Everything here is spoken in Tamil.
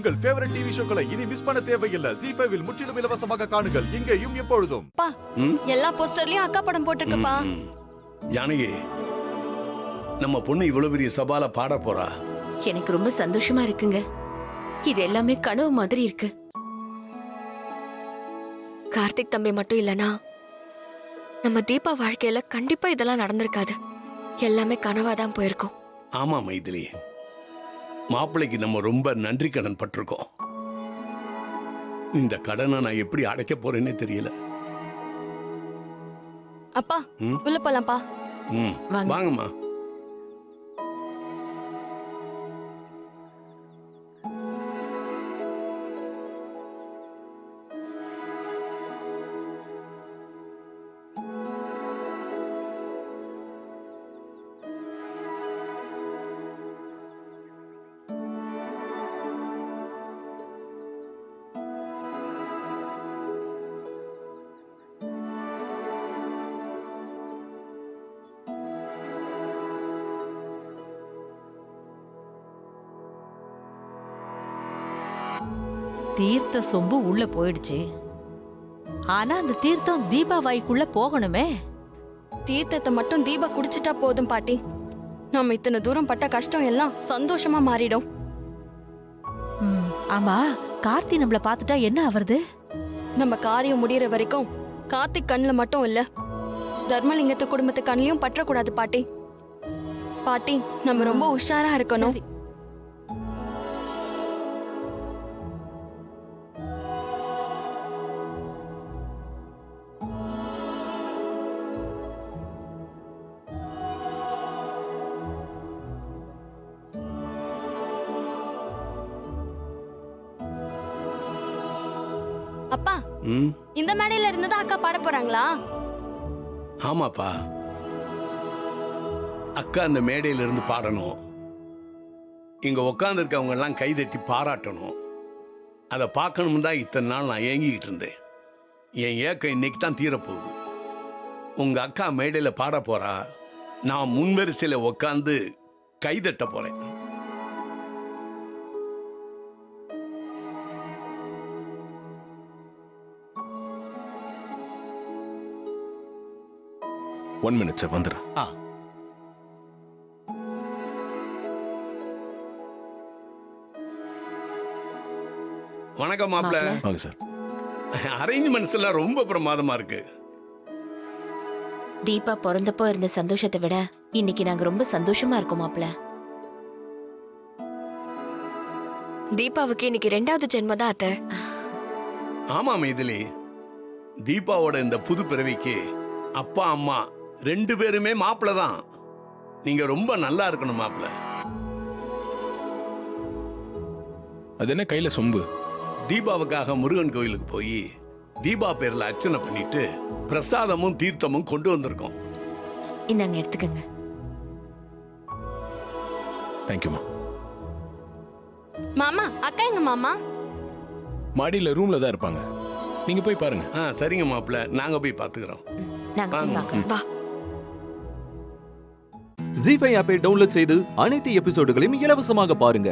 உங்கள் ஃபேவரட் டிவி ஷோக்களை இனி மிஸ் பண்ண தேவையில்லை. ZEE5 இல் முற்றிலும் இலவசமாக காணுங்கள். இங்கேயும் எப்பொழுதும். பா, எல்லா போஸ்டர்லயும் அக்கா படம் போட்டுருக்குப்பா. ஜானகி, நம்ம பொண்ணு இவ்வளவு பெரிய சபால பாட போறா. எனக்கு ரொம்ப சந்தோஷமா இருக்குங்க. இது எல்லாமே கனவு மாதிரி இருக்கு. கார்த்திக் தம்பி மட்டும் இல்லனா நம்ம தீபா வாழ்க்கையில கண்டிப்பா இதெல்லாம் நடந்திருக்காது. எல்லாமே கனவாதான் போயிருக்கோம். ஆமா மைதிலி, மாப்பிள்ளைக்கு நம்ம ரொம்ப நன்றி கடன் பட்டிருக்கோம். இந்த கடனை நான் எப்படி அடைக்க போறேன்னே தெரியல. அப்பா, உள்ள போலாம்ப்பா. வாங்கம்மா. தீர்த்த சொம்பு உள்ள போயிடுச்சு. ஆனா அந்த தீர்த்தம் தீபா வாய்க்குள்ள போகணுமே. தீர்த்தத்தை மட்டும் தீபா குடிச்சிட்டா போதும் பாட்டி. நம்ம இத்தனை தூரம் பட்ட கஷ்டம் எல்லாம் சந்தோஷமா மாறிடும். ஆமா, கார்த்தி நம்மள பாத்துட்டா என்ன ஆவறது? நம்ம காரியம் முடியற வரைக்கும் கார்த்திக் கண்ணுல மட்டும் இல்ல, தர்மலிங்கத்து குடும்பத்து கண்ணிலையும் பற்றக்கூடாது பாட்டி. பாட்டி, நம்ம ரொம்ப உஷாரா இருக்கணும். அப்பா, இந்த மேடையில இருந்ததா அக்கா பாட போறாங்களா? ஆமாப்பா, அக்கா அந்த மேடையில இருந்து பாடணும். இங்க உட்கார்ந்து இருக்கவங்க எல்லாம் கைதட்டி பாராட்டணும். அதை பார்க்கணும் தான் இத்தனை நாள் நான் ஏங்கிக்கிட்டு இருந்தேன். என் ஏக்கம் இன்னைக்கு தான் தீரப்போகுது. உங்க அக்கா மேடையில பாட போறா, நான் முன்வரிசையில உட்காந்து கைதட்ட போறேன். ஒன் மினிட் சார், வந்துடுறேன். வணக்கம் மாப்ள. வாங்க சார். அரேஞ்ச்மெண்ட்ஸ் எல்லாம் ரொம்ப பிரமாதமா இருக்கு. தீபா பிறந்தப்போ இருந்த சந்தோஷத்தை விட இன்னைக்கு நாங்க ரொம்ப சந்தோஷமா இருக்கோம் மாப்ள. தீபாவுக்கு இன்னைக்கு 2வது ஜென்மம் தான் அத்தை. ஆமா மைதிலி, தீபாவோட இந்த புது பிறவிக்கு அப்பா அம்மா 2 பேருமே மாப்பிள்ள தான். நீங்க ரொம்ப நல்லா இருக்கணும் மாப்பிள்ள. அது என்ன கையில சொம்பு? தீபாவுக்காக முருகன் கோயிலுக்கு போய் தீபா பேர்ல அர்ச்சனை பண்ணிட்டு பிரசாதமும் தீர்த்தமும் கொண்டு வந்திருக்கோம். இந்தாங்க, எடுத்துக்கங்க. தேங்க்யூமா. மாமா, அக்கா எங்க மாமா? மாடியில ரூம்ல தான் இருப்பாங்க, நீங்க போய் பாருங்க. சரிங்க மாப்பிள்ள, நாங்க போய் பாத்துக்கிறோம். நாங்க போய் பார்க்கறோம். வா. ZEE5 ஆப்பை டவுன்லோட் செய்து அனைத்து எபிசோடுகளையும் இலவசமாக பாருங்க.